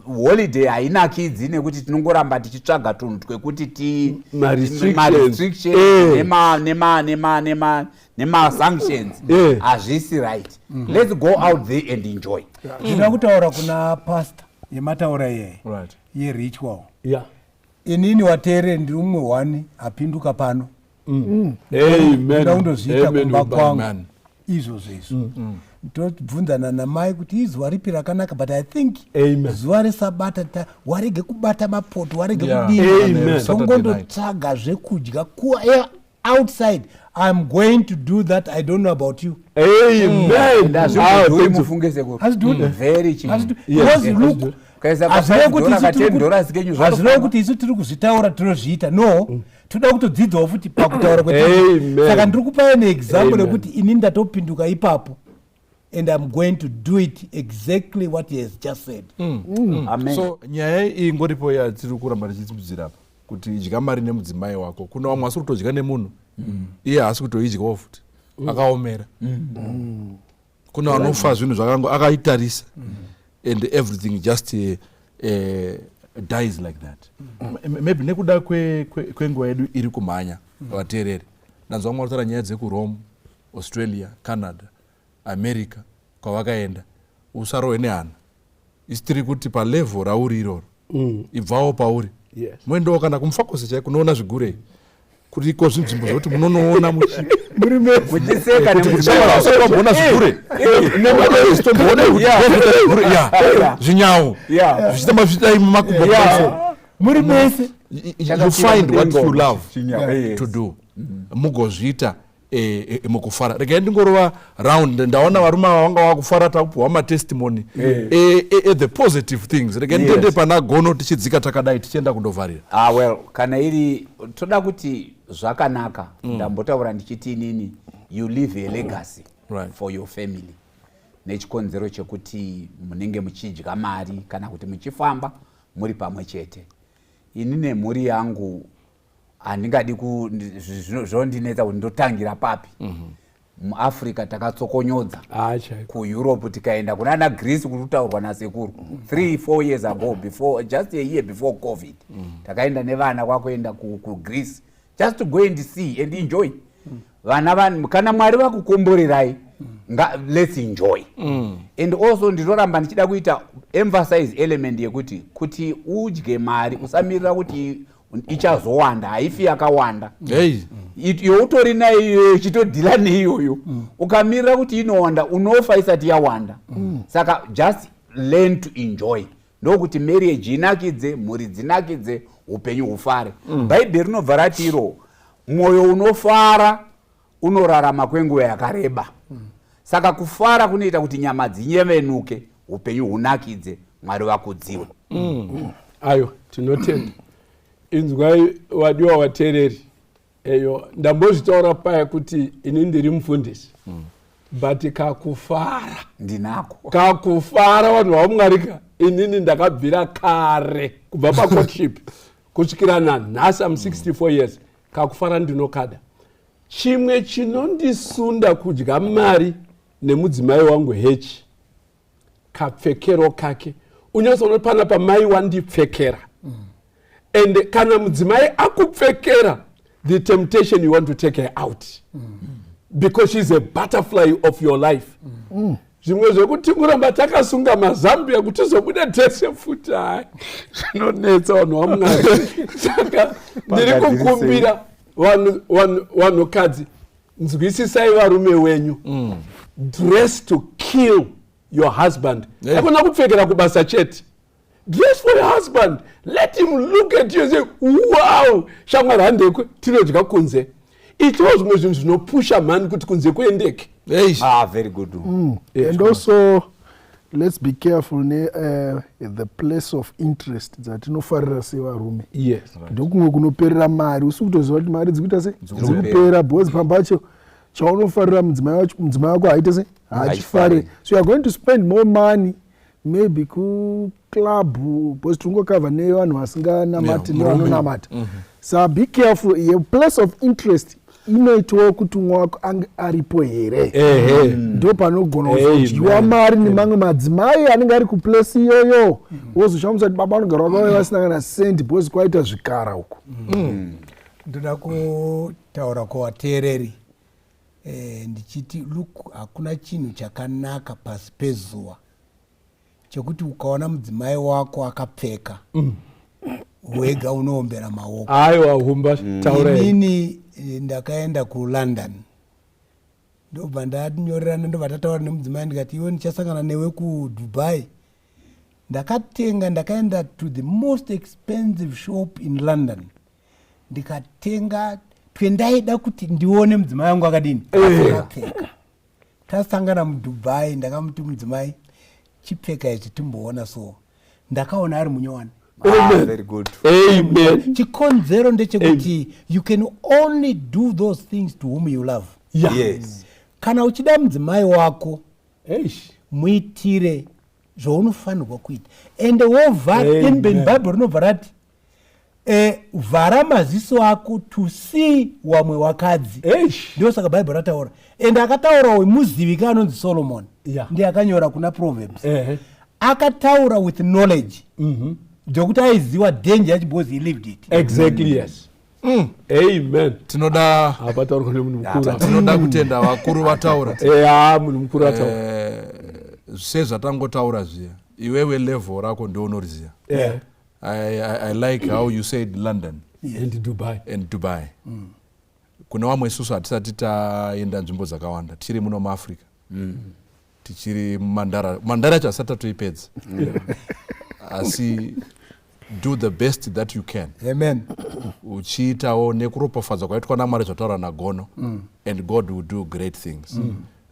holiday hainakidzi nekuti tinongoramba tichitsvaga tunhu twekuti ma-restriction nema-sanctions hazvisi right. Let's go out there and enjoy. Ndinoda kutaura kuna pastor yemataura iyeye yerich wao inini wateere ndiri umwe wani apinduka pano ndoda kundozviita kumba kwangu izvozvo izvo tobvunzana namai kuti izuva ripi rakanaka but I think zuva resabata warege kubata mapoto warege kudini tongondotsvaga zvekudya outside. I'm going to do that. I don't know about you. Amen. Very cheap. Because look, hazvinova kuti isu tiri kuzvitaura tinozviita no toda kutoddzidzawo futi pakutaura kwedu. Saka ndiri kupai neexample yekuti ini ndatopinduka ipapo and I'm going to do it exactly what he has just said. Amen. So nyaya iyi ingoripo yatiri kuramba tichitsimudzira apa kuti idya mari nemudzimai wako. Kuna vamwe asi kutodya nemunhu iye haasi kutoidyawo futi akaomera. Kuna vanofa zvinhu zvakango akaitarisa and everything just dies like that. Maybe nekuda kwenguva yedu iri kumhanya vateereri. Nanzwa vamwe varitaura nyaya dzekurome, Australia, Canada, America kwavakaenda usarohwe nehana. Isi tiri kuti palevhel rauri iroro ibvawo pauri moendawo kana kumufakose chaiko kunoona zvigurei kuriko zvinzvimbo zvokuti munonoona muchiseka nemuona zvigure zvinyawo zvichitamba zvichidai mumakumbo muri mese. You find what you love to do mugozviita mukufara. Regai ndingorova round ndaona varume vanga vakufara takupuwa matestimony the positive things. Regai nditende pana gono tichidzika takadai tichienda kundovharira. Well, kana iri toda kuti zvakanaka ndambotaura ndichiti inini you leave a legacy for your family. Nechikonzero chekuti munenge muchidya mari kana kuti muchifamba muri pamwe chete. Ini nemhuri yangu handingadi zvondinetsa kuti ndotangira papi. muAfrica takatsokonyodza, kuEurope tikaenda kunana Greece kutaurwa nasekuru 3-4 years ago, before just a year before COVID. Takaenda nevana kwakuenda ku Greece just to go and see and enjoy. Vana vanhu kana Mwari vakukomborerai, let's enjoy. And also ndinoramba ndichida kuita emphasize element yekuti kuti udye mari usamirira kuti ichazowanda, haifi yakawanda. Youtori nayo chitodhila neiyoyo. Ukamirira kuti inowanda unofa isati yawanda. Saka just learn to enjoy. Ndokuti marriage inakidze, mhuri dzinakidze, upenyu hufare. Bhaibheri rinobva rati iro mwoyo unofara unorarama kwenguva yakareba. Saka kufara kunoita kuti nyama dzinyevenuke, upenyu hunakidze, Mwari vakudziwe. Ayo tinotenda. Inzwai wadiwa wateereri. Eyo ndambozvitaura paya kuti ini ndiri mufundisi. But kakufara ndinako. Kakufara vanhu vaMwari inini ndakabvira kare kubva pacourtship kusvikira nanhasi am 64 years. Kakufara ndinokada. Chimwe chinondisunda kudya mari nemudzimai wangu hechi kapfekero kake. Unyasoona pana pamai wandipfekera. And kana mudzimai akupfekera, the temptation you want to take her out. Because she's a butterfly of your life. Zvimwe zvekuti kuramba takasunga mazambia kuti zobuda tese futi zvinonetsa vanhu vaMwari. Saka ndiri kukumbira vanhukadzi, nzwisisai varume wenyu. Dress to kill your husband. Hakuna kupfekera kubasa chete. Dress for your husband. Let him look at you and say, wow, shamwari handekwe tinodya kunze. Itwa zvimwe zvinhu zvinopusha mhani kuti kunze kuendeke. Very good. And also let's be careful the place of interest dzatinofarira sevarume. Yes. Ndokumwe kunoperera mari, usikutoziva kuti mari dzikuita sei dzikupera, bhozi pambacho chaunofarira mudzimai wako haite sei hachifare. So you are going to spend more money maybe ku club, because tungokava nevanhu vasinganamati nevanonamata. So be careful, your place of interest inoitwa kuti mumwe wako ange aripo here. Ndo panogona kuzodyiwa mari nemamwe madzimai anenge ari kuplace iyoyo. Wozoshamusa kuti baba vanogara vakauya vasina kana sendi because kwaita zvikara uko. Ndoda kutaura kuvateereri ndichiti look, hakuna chinhu chakanaka pasi pezuva chekuti ukaona mudzimai wako akapfeka wega unoombera maoko. Aiwa humba taura. Inini ndakaenda kuLondon, ndobva ndatinyorerana ndobva tataura nemudzimai ndikati iwe ndichasangana newe kuDubai. Ndakaenda to the most expensive shop in London, ndikatenga twendaida kuti ndione mudzimai wangu akadini akapfeka. Tasangana muDubai, ndakamuti mudzimai chipfeka ichi timboona so. ndakaona ari munyowani. Very good. Amen. Chikonzero ndechekuti you can only do those things to whom you love. Yeah. Yes. Kana uchida mudzimai wako Eish. muitire zvaunofanirwa kuita ende wovhara imbeni bhaibheri rinobva rati vhara maziso ako to see wamwe wakadzi. Ndio saka bhaibheri rataura ende akataura wemuzivi anonzi Solomon. Ndiye akanyora kuna Proverbs. Akataura with knowledge ndokuti aiziva danger yacho because he lived it. Exactly, yes. Amen. Tinoda kutenda vakuru vataura. Munhu mukuru ataura. Sezvatangotaura zviya iwewe level rako ndounoriziva. I like how you said London and Dubai. Kuna vamwe isusu hatisati taenda nzvimbo dzakawanda tiri muno muAfrica. Tichiri Mandara chasati tatoipedza. Asi do the best that you can. Amen. Uchiitawo nekuropafadza kwaitwa naMwari zvataura naGono, and God will do great things.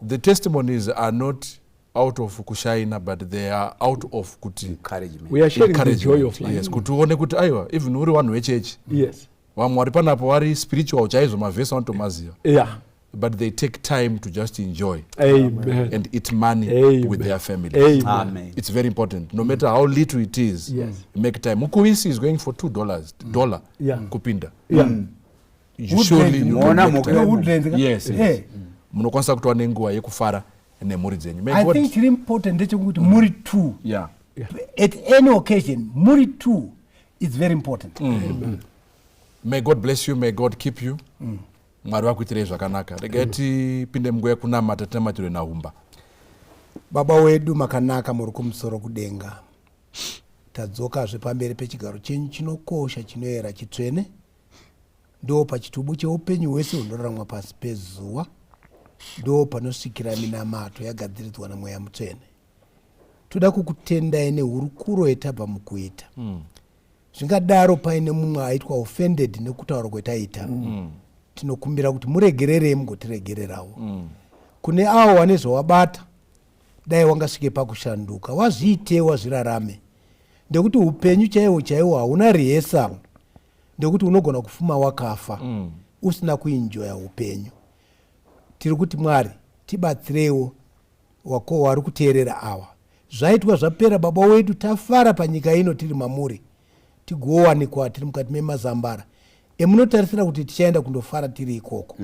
The testimonies are not out of kushaina, but they are out of kuti Encouragement. We are sharing the joy of life. Yes, kuti uone kuti aiwa even uri vanhu vechechi. Yes. Vamwe vari panapo vari spiritual chaizvo mavhesi vanotomaziva. Yeah. But they take time to just enjoy. Amen. And eat money with their families. Amen. Amen. It's very important. No matter how little it is, make time. Mukuisi is going for $2 kupinda. You surely you will make time. Yes. Munokwanisa kutoa nenguva yekufara nemhuri dzenyu. I think it's important ndechekuti muri two. At any occasion, muri two is very important. May God bless you. May God keep you. Mwari vakuitirei zvakanaka. Regai tipinde munguva yekunamata tinamatiro nahumba. Baba wedu makanaka muri kumusoro kudenga. Tadzokazve pamberi pechigaro chenyu chinokosha chinoera chitsvene. Ndo pachitubu cheupenyu hwese hunoraramwa pasi pezuva. Ndo panosvikira minamato yagadziridzwa naMweya Mutsvene. Toda kukutendai nehurukuro yetabva mukuita. Zvingadaro paine mumwe aitwa offended nekutaura kwetaita. Tinokumbira kuti muregererei mugotiregererawo. Kune avo vane zvawabata dai wangasvike pakushanduka wazviite wazvirarame. Ndekuti upenyu chaiwo hauna rehearsal. Ndekuti unogona kufuma wakafa usina kuenjoya upenyu. Tiri kuti Mwari tibatsireiwo wako wari kuteerera awa. Zvaitwa zvapera baba wedu tafara panyika ino tiri mamuri. Tigowanikwa tiri mukati memazambara. Emunotarisira kuti tichaenda kundofara tiri ikoko.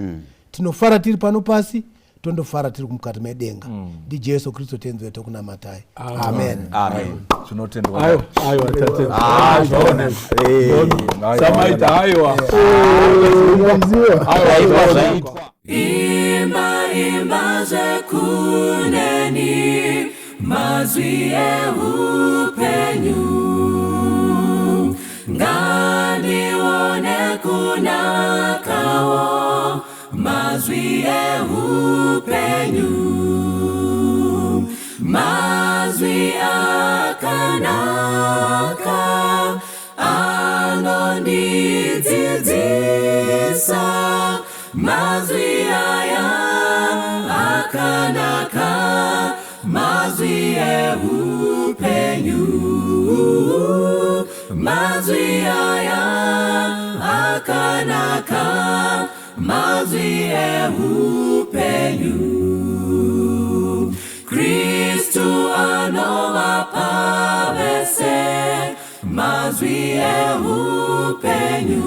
Tinofara tiri pano pasi, tondofara tiri mukati medenga. Jesu Kristo tenzi wetu kunamatai. Amen. Amen. Tinotendwa. Aiwa tate. Zvona. Samaita aiwa. Imba zekuneni mazwi eupenyu. Ngandione kunakawo mazwi eupenyu. Mazwi akanaka anondidzidzisa. Mazwi aya akanaka mazwi eupenyu. Mazwi aya akanaka mazwi eupenyu. Kristu anovapa vese mazwi eupenyu.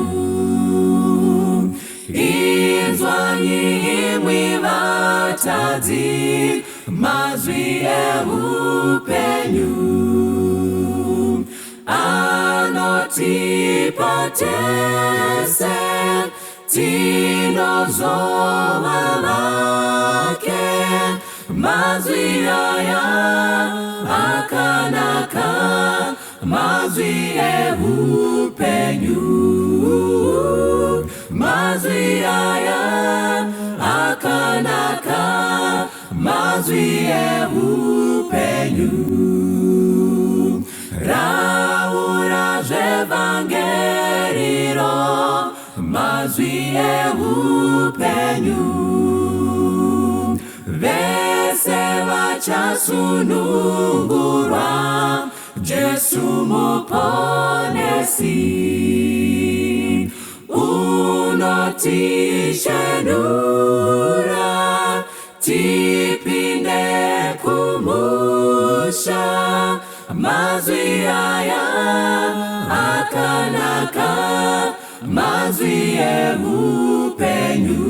Inzwanyi imwi vatadzi mazwi eupenyu. Anotipa tese tinozova vake. Mazwi aya akanaka mazwi eupenyu. Mazwi aya akanaka mazwi eupenyu. Raura zvevangeriro mazwi eupenyu. Vese vachasunungurwa Jesu muponesi, unotishenura, tipinde kumusha, mazwi aya akanaka, mazwi upenyu,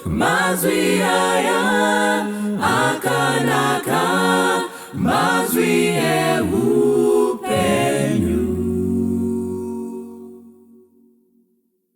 mazwi